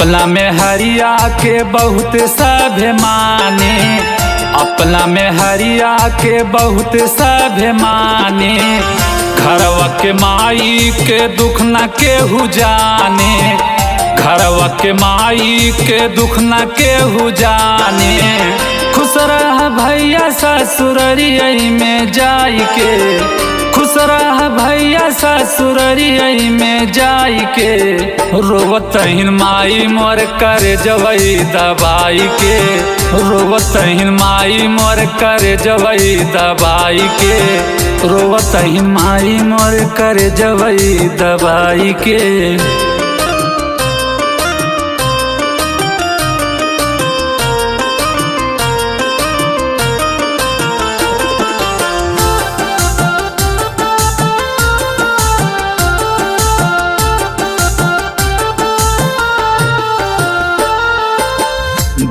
अपना में हरिया के बहुत स्वाभिमानी, अपना में हरिया के बहुत स्वाभिमानी। घरवा के माई के दुख न केहू जाने, घरवा के माई के दुख न केहू जाने। खुश रह भैया ससुररिया में जाई के, खुश रह भैया ससुररिया में जाई के। रोवतहिन माई मोर कर जवई दबाई के, रोवतहिन माई मोर कर जवई दबाई के, रोवतहिन माई मोर कर जवई दबाई के।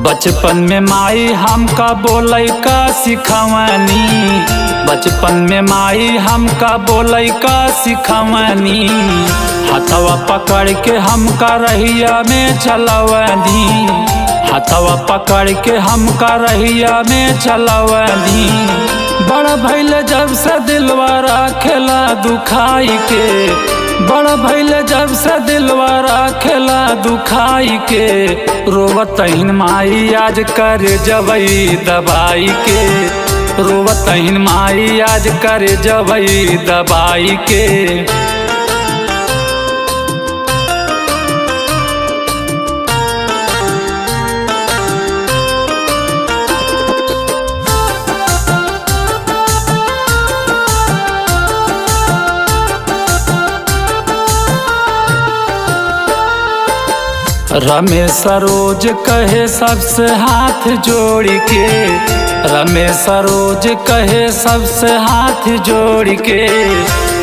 बचपन में माई हमका बोलै का सिखवनी, बचपन में माई हमका बोलै का सिखवनी। हथवा पकड़ के हमका रहिया में चलवनी, हथवा पकड़ के हमका रहिया में चलवनी। बड़ भइल जब से दिलवा राखेला दुखाई के, बड़ भइल जब से दिलवा राखेला दुखाई के। रोवतहिन माई आज कर जवई दबाई के, रोवतहिन माई आज कर जवई दबाई के। रमेश सरोज कहे सबसे हाथ जोड़ के, रमेश सरोज कहे सबसे हाथ जोड़ के।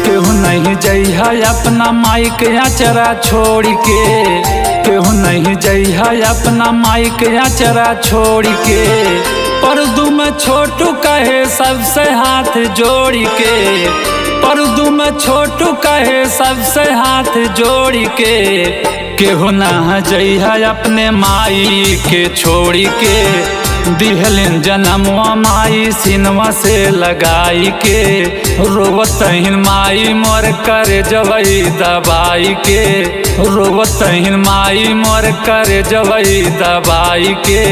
केहू नहीं जइहा अपना माई के अचरा छोड़ के, केहू नहीं जइहा अपना माई के अचरा छोड़ के। परदू में छोटू कहे सबसे हाथ जोड़ के, परदू में छोटू कहे सबसे हाथ जोड़ के। केहू ना जइहा अपने माई के छोड़ी के, दिहलिन जन्मवा माई सिनवा से लगाई के। रोवतहिन माई मोर कर जवई दबाई के, रोवतहिन माई मोर कर जवई दबाई के।